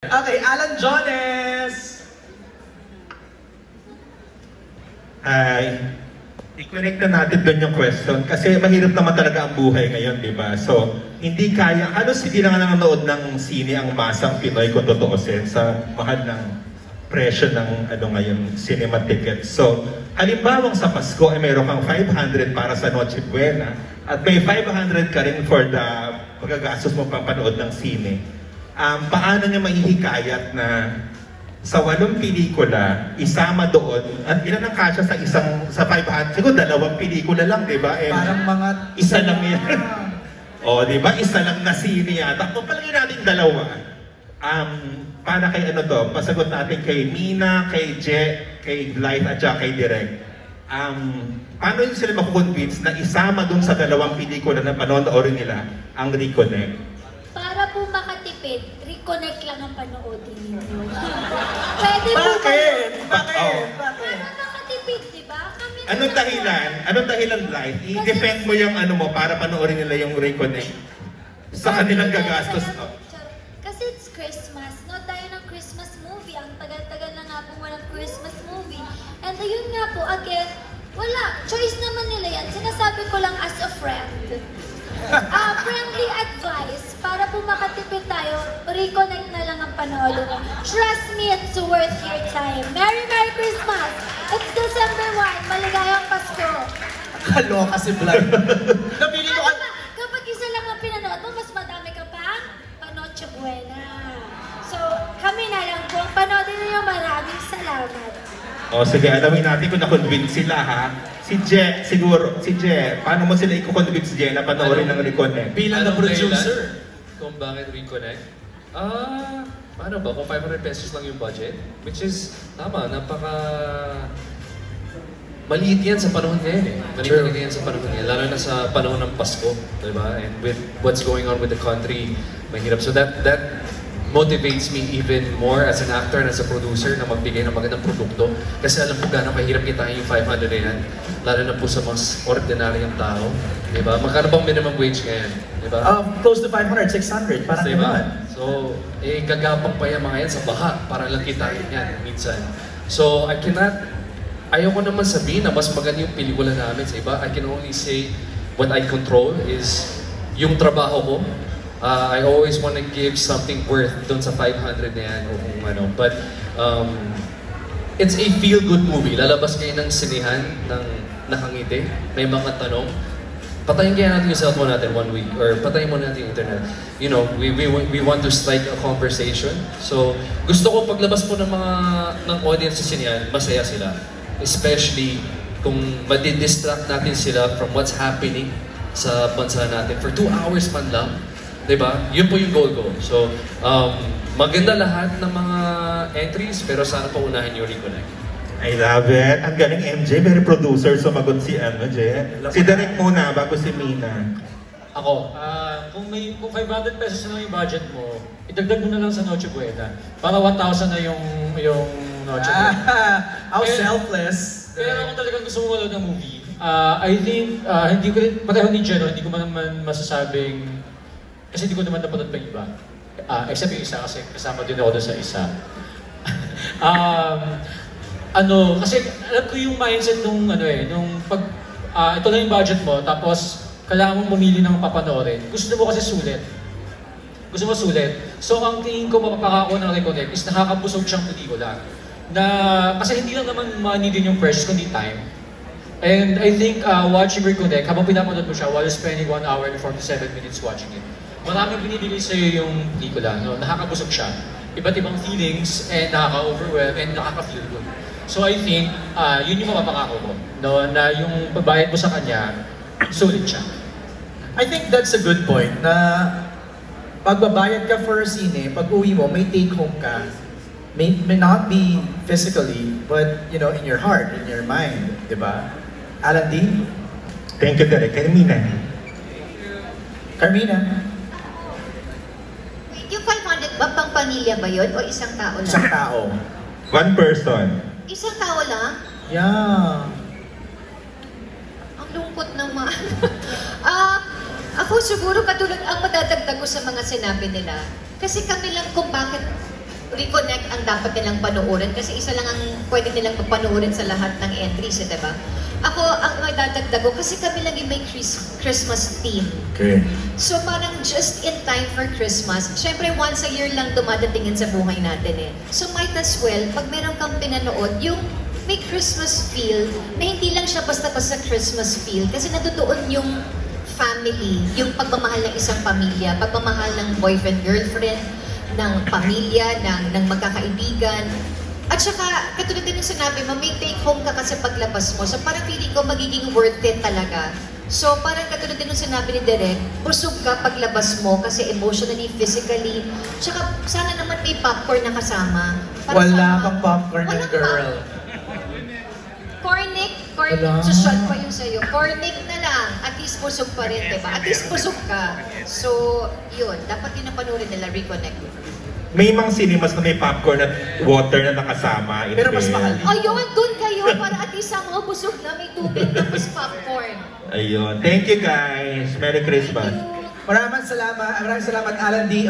Okay, Alan Jones! Ay, i-connect na natin doon yung question kasi mahirap naman talaga ang buhay ngayon, di ba? So, hindi kaya, halos hindi na nga nanonood ng sine ang masang Pinoy kung totoosin sa mahal ng presyo ng ngayon, cinema tickets. So, halimbawang sa Pasko ay mayroon kang 500 para sa Noche Buena at may 500 ka rin for the pagkagastos mo papanood ng sine. Paano niya mahihikayat na sa 8 pelikula, isama doon, at ilan ang kasya sa 500? Siguro 2 pelikula lang, di ba? Parang mga... Isa lang yan. O, di ba? Isa lang na sine yata. Kung palagay natin 2, para kay pasagot natin kay Mina, kay Je, kay Blythe, at saka kay Direk. Paano yung sila makukonvince na isama doon sa 2 pelikula na panonoorin nila ang Reconnect? Para po makatipid, reconnect lang ang panoodin ninyo. Pwede po Bakit? kayo. Bakit? Para makatipid, di ba? Kami Anong dahilan? Anong dahilan, Blythe? I-defend mo yung mo para panoorin nila yung Reconnect sa kanilang gagastos. Kasi it's Christmas. No tayo ng Christmas movie. Ang tagal-tagal na nga po walang Christmas movie. And ayun nga po, again, wala. Choice naman nila yan. Sinasabi ko lang as a friend. Friendly advice para po makatipid tayo, reconnect na lang ang panoorin mo. Trust me, it's worth your time. Merry Christmas! It's December 1, maligayang Pasko. Kaloka si Blythe. Napili ko Kapag isa lang ang pinanood mo, mas madami ka pang Noche Buena. So, kami na lang po. Panoodin niyo, maraming salamat. O sige, alamin natin kung na-convince sila ha. Si Je, siguro, paano mo sila i-convince Je na panoorin ng Reconnect? bilang na producer. Kung bakit Reconnect? Paano ba? Kung 500 pesos lang yung budget, which is, tama, maliit yan sa panahon ngayon eh. Maliit talaga yan sa panahon ngayon, lalo na sa panahon ng Pasko, di ba? And with what's going on with the country, mahirap. So that motivates me even more as an actor and as a producer na magbigay ng magandang produkto. Kasi alam po gano'ng mahirap kitain yung 500 na yan. Lalo na po sa mas ordinaryong tao. Diba? Magkano bang minimum wage ngayon? Diba? Close to 500, 600. Parang diba? naman. So, gagapang pa yung mga yan sa baha para lang kitain yan minsan. So, ayoko naman sabihin na mas maganda yung pelikula namin sa iba. I can only say what I control is yung trabaho ko. I always want to give something worth doon sa 500 na yan o kung ano. But it's a feel-good movie. Lalabas kayo ng sinehan ng nakangiti. May mga tanong. Patayin kaya natin yung cellphone natin 1 week or patayin mo natin yung internet. You know, we want to strike a conversation. So, gusto ko paglabas po ng audience sa sinehan, masaya sila. Especially kung madidistract natin sila from what's happening sa bansa natin for 2 hours man lang. Diba? Yun po yung goal ko. So, maganda lahat ng mga entries, pero sana pa unahin yung Reconnect. I love it. Ang galing MJ, very producer, sumagot si Je. Si Derek muna, bago si Mina. Ako, kung 500 pesos na lang yung budget mo, idagdag mo na lang sa Noche Buena. Para 1,000 na yung Noche Buena. How selfless. Pero kung talagang gusto mo manood ng movie, I think, hindi ko rin, pareho ni Jeno, hindi ko man naman masasabing, kasi hindi ko naman napanood pa yung iba. Except yung isa kasi kasama din ako doon sa isa. Kasi alam ko yung mindset nung pag ito na yung budget mo, tapos kailangan mong mamili ng papanoorin. Gusto mo kasi sulit. Gusto mo sulit. So ang tingin ko mapapakako ng Reconnect is nakakabusog siyang pelikula. Kasi hindi lang naman money din yung precious, kundi time. And I think watching Reconnect, habang pinapanood mo siya while spending 1 hour and 47 minutes watching it, maraming binibigay sa'yo yung pelikula, no? Nakakabusog siya. Iba't ibang feelings, and nakaka-overwhelm, and nakaka-feel good. So I think, yun yung mapapakako ko, no? Na yung pagbayad mo sa kanya, sulit siya. I think that's a good point na pagbabayad ka for a sine, pag uwi mo, may take home ka. May not be physically, but in your heart, in your mind, di ba? Alan D? Thank you, Derek. Carmina. Carmina? Yung 500 ba, pang pamilya ba yun? O isang tao lang? Isang tao. 1 person. Isang tao lang? Yeah. Ang lungkot naman. Ako siguro katulad ang madadagdag ko sa mga sinabi nila. Kasi kami lang kung bakit Reconnect ang dapat nilang panoorin kasi isa lang ang pwede nilang panoorin sa lahat ng entries, diba? Ako, ang madadagdag ko, kasi kami lagi may Christmas theme. Okay. So parang just in time for Christmas, syempre once a year lang dumadatingin sa buhay natin eh. So might as well, pag meron kang pinanood, yung may Christmas feel, na hindi lang siya basta-basta Christmas feel, kasi natutuon yung family, yung pagmamahal ng isang pamilya, pagmamahal ng boyfriend-girlfriend, ng pamilya, ng magkakaibigan. At saka, katulad din yung sinabi mo, may take home ka kasi paglabas mo. So parang feeling ko magiging worth it talaga. So parang katulad din yung sinabi ni Derek, busog ka paglabas mo kasi emotionally, physically. Tsaka sana naman may popcorn na kasama. Wala kang popcorn ng Walang girl. Cornic, Wala. sushot pa yung sa'yo. Cornic na lang, at least busog pa rin, diba? At least busog ka. So, yun, dapat din napanoorin nila, reconnect. May mga cinemas na may popcorn at water na nakasama. Pero mas mahal. Ayun, dun kayo para at least ang mga busog na may tubig tapos popcorn. Ayun. Thank you guys. Merry Christmas. Maraming salamat, Alan D.